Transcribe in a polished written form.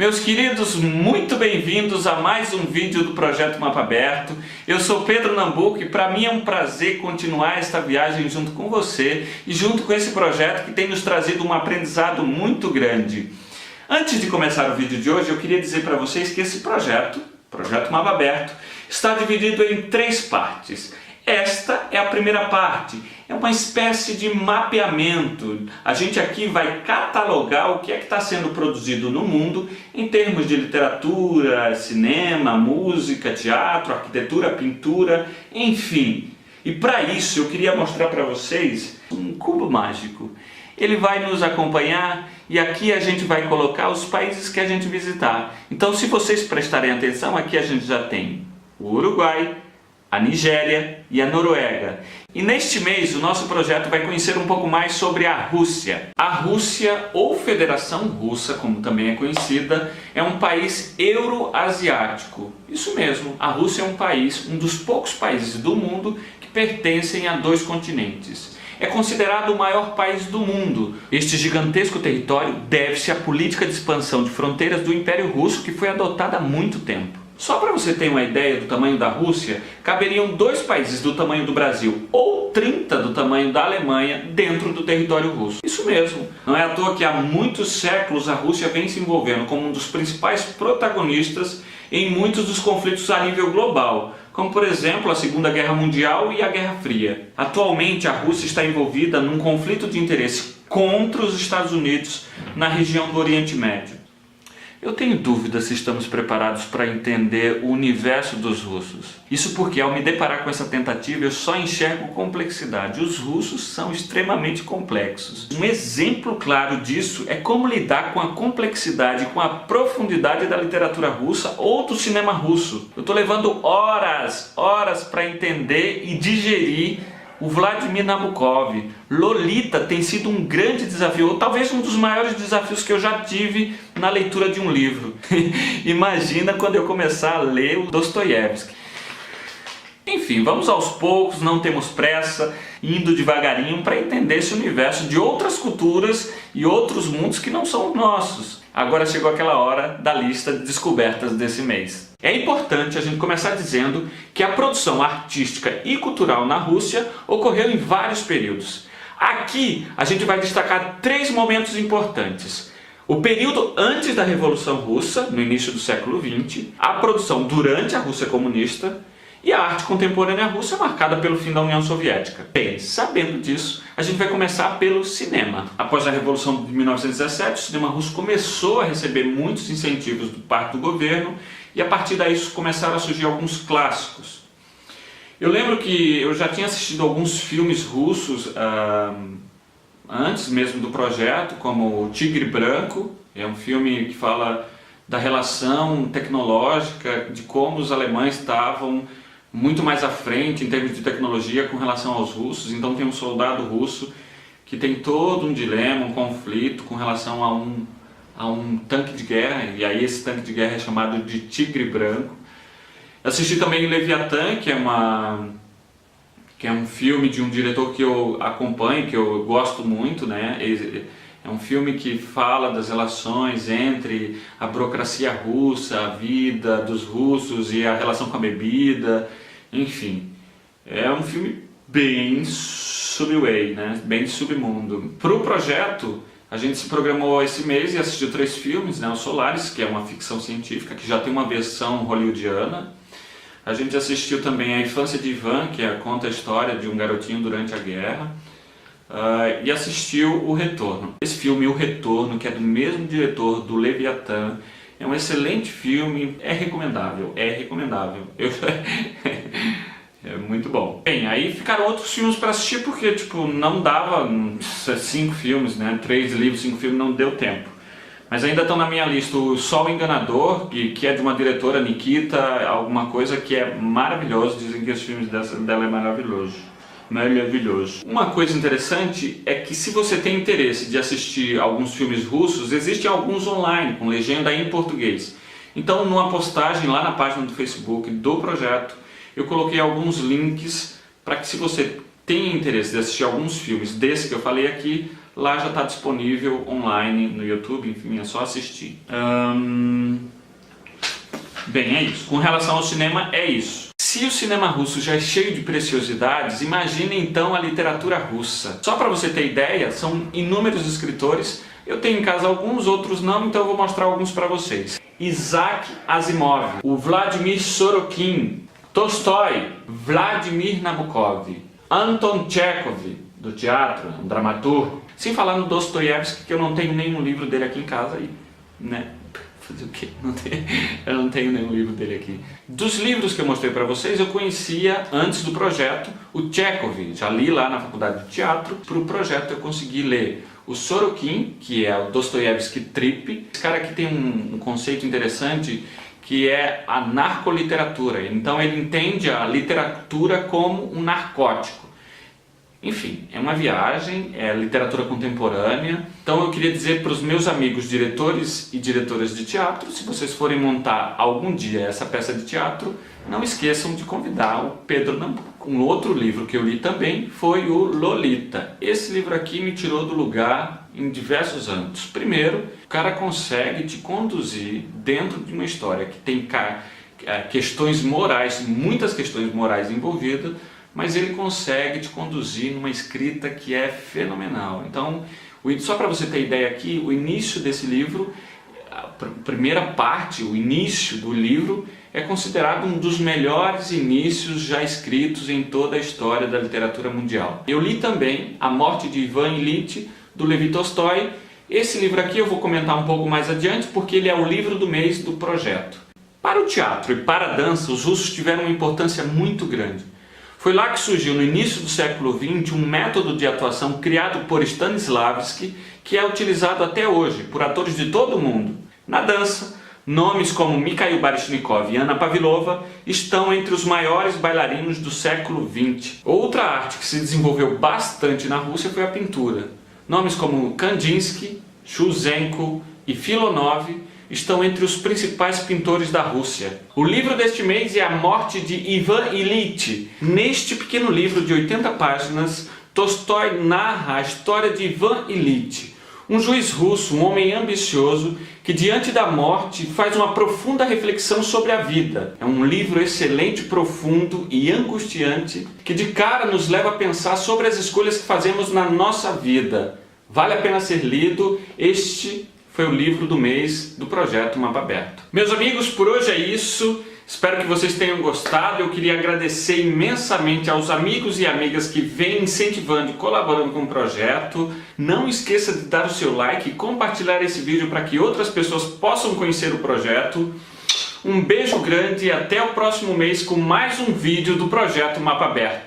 Meus queridos, muito bem-vindos a mais um vídeo do Projeto Mapa Aberto. Eu sou Pedro Nambuco e para mim é um prazer continuar esta viagem junto com você e junto com esse projeto que tem nos trazido um aprendizado muito grande. Antes de começar o vídeo de hoje, eu queria dizer para vocês que esse Projeto Mapa Aberto, está dividido em 3 partes. Esta é a primeira parte, é uma espécie de mapeamento. A gente aqui vai catalogar o que é que está sendo produzido no mundo em termos de literatura, cinema, música, teatro, arquitetura, pintura, enfim. E para isso eu queria mostrar para vocês um cubo mágico. Ele vai nos acompanhar e aqui a gente vai colocar os países que a gente visitar. Então, se vocês prestarem atenção, aqui a gente já tem o Uruguai, a Nigéria e a Noruega. E neste mês o nosso projeto vai conhecer um pouco mais sobre a Rússia. A Rússia, ou Federação Russa, como também é conhecida, é um país euroasiático. Isso mesmo, a Rússia é um país, um dos poucos países do mundo que pertencem a 2 continentes. É considerado o maior país do mundo. Este gigantesco território deve-se à política de expansão de fronteiras do Império Russo que foi adotada há muito tempo. Só para você ter uma ideia do tamanho da Rússia, caberiam 2 países do tamanho do Brasil ou 30 do tamanho da Alemanha dentro do território russo. Isso mesmo, não é à toa que há muitos séculos a Rússia vem se envolvendo como um dos principais protagonistas em muitos dos conflitos a nível global, como por exemplo a Segunda Guerra Mundial e a Guerra Fria. Atualmente a Rússia está envolvida num conflito de interesse contra os Estados Unidos na região do Oriente Médio. Eu tenho dúvida se estamos preparados para entender o universo dos russos. Isso porque ao me deparar com essa tentativa eu só enxergo complexidade. Os russos são extremamente complexos. Um exemplo claro disso é como lidar com a complexidade, com a profundidade da literatura russa ou do cinema russo. Eu estou levando horas para entender e digerir o Vladimir Nabokov. Lolita tem sido um grande desafio, ou talvez um dos maiores desafios que eu já tive na leitura de um livro. Imagina quando eu começar a ler o Dostoiévski. Enfim, vamos aos poucos, não temos pressa, indo devagarinho para entender esse universo de outras culturas e outros mundos que não são nossos. Agora chegou aquela hora da lista de descobertas desse mês. É importante a gente começar dizendo que a produção artística e cultural na Rússia ocorreu em vários períodos. Aqui a gente vai destacar 3 momentos importantes. O período antes da Revolução Russa, no início do século XX, a produção durante a Rússia comunista e a arte contemporânea russa marcada pelo fim da União Soviética. Bem, sabendo disso, a gente vai começar pelo cinema. Após a Revolução de 1917, o cinema russo começou a receber muitos incentivos por parte do governo e a partir daí começaram a surgir alguns clássicos. Eu lembro que eu já tinha assistido alguns filmes russos antes mesmo do projeto, como O Tigre Branco, é um filme que fala da relação tecnológica, de como os alemães estavam muito mais à frente em termos de tecnologia com relação aos russos. Então tem um soldado russo que tem todo um dilema, um conflito com relação a um tanque de guerra, e aí esse tanque de guerra é chamado de Tigre Branco. Assisti também Leviatã, que é um filme de um diretor que eu acompanho, que eu gosto muito, né? É um filme que fala das relações entre a burocracia russa, a vida dos russos e a relação com a bebida, enfim. É um filme bem subway, né? Bem submundo. Para o projeto, a gente se programou esse mês e assistiu 3 filmes, né? O Solaris, que é uma ficção científica, que já tem uma versão hollywoodiana. A gente assistiu também A Infância de Ivan, que conta a história de um garotinho durante a guerra. E assistiu O Retorno. Esse filme, O Retorno, que é do mesmo diretor do Leviatã, é um excelente filme, é recomendável, é muito bom. Bem, aí ficaram outros filmes para assistir porque não dava 5 filmes, né? 3 livros, 5 filmes, não deu tempo. Mas ainda estão na minha lista O Sol Enganador, que é de uma diretora, Nikita, alguma coisa, que é maravilhoso, dizem que os filmes dela é maravilhoso. Uma coisa interessante é que se você tem interesse de assistir alguns filmes russos, existem alguns online com legenda em português. Então, numa postagem lá na página do Facebook do projeto, eu coloquei alguns links para que, se você tem interesse de assistir alguns filmes desse que eu falei aqui, lá já está disponível online no YouTube, enfim, é só assistir. Bem, é isso. Com relação ao cinema, é isso. Se o cinema russo já é cheio de preciosidades, imagine então a literatura russa. Só para você ter ideia, são inúmeros escritores. Eu tenho em casa alguns, outros não, então eu vou mostrar alguns para vocês. Isaac Asimov, o Vladimir Sorokin, Tolstói, Vladimir Nabokov, Anton Chekhov, do teatro, um dramaturgo. Sem falar no Dostoiévski, que eu não tenho nenhum livro dele aqui em casa, né? Fazer o quê? Eu não tenho nenhum livro dele aqui. Dos livros que eu mostrei para vocês, eu conhecia antes do projeto o Chekhov, já li lá na faculdade de teatro. Para o projeto eu consegui ler o Sorokin, que é o Dostoiévski Trip. Esse cara aqui tem um conceito interessante, que é a narcoliteratura. Então ele entende a literatura como um narcótico. Enfim, é uma viagem, é literatura contemporânea. Então eu queria dizer para os meus amigos diretores e diretoras de teatro, se vocês forem montar algum dia essa peça de teatro, não esqueçam de convidar o Pedro Nambuco. Um outro livro que eu li também foi o Lolita. Esse livro aqui me tirou do lugar em diversos âmbitos. Primeiro, o cara consegue te conduzir dentro de uma história que tem questões morais, muitas questões morais envolvidas, mas ele consegue te conduzir numa escrita que é fenomenal. Então, só para você ter ideia aqui, o início desse livro, a primeira parte, o início do livro, é considerado um dos melhores inícios já escritos em toda a história da literatura mundial. Eu li também A Morte de Ivan Ilitch, do Levi Tolstói. Esse livro aqui eu vou comentar um pouco mais adiante, porque ele é o livro do mês do projeto. Para o teatro e para a dança, os russos tiveram uma importância muito grande. Foi lá que surgiu, no início do século XX, um método de atuação criado por Stanislavski, que é utilizado até hoje por atores de todo o mundo. Na dança, nomes como Mikhail Baryshnikov e Anna Pavlova estão entre os maiores bailarinos do século XX. Outra arte que se desenvolveu bastante na Rússia foi a pintura. Nomes como Kandinsky, Shulzenko e Filonov estão entre os principais pintores da Rússia. O livro deste mês é A Morte de Ivan Ilitch. Neste pequeno livro de 80 páginas, Tolstói narra a história de Ivan Ilitch, um juiz russo, um homem ambicioso, que diante da morte faz uma profunda reflexão sobre a vida. É um livro excelente, profundo e angustiante, que de cara nos leva a pensar sobre as escolhas que fazemos na nossa vida. Vale a pena ser lido. Este foi o livro do mês do projeto Mapa Aberto. Meus amigos, por hoje é isso. Espero que vocês tenham gostado. Eu queria agradecer imensamente aos amigos e amigas que vêm incentivando e colaborando com o projeto. Não esqueça de dar o seu like e compartilhar esse vídeo para que outras pessoas possam conhecer o projeto. Um beijo grande e até o próximo mês com mais um vídeo do projeto Mapa Aberto.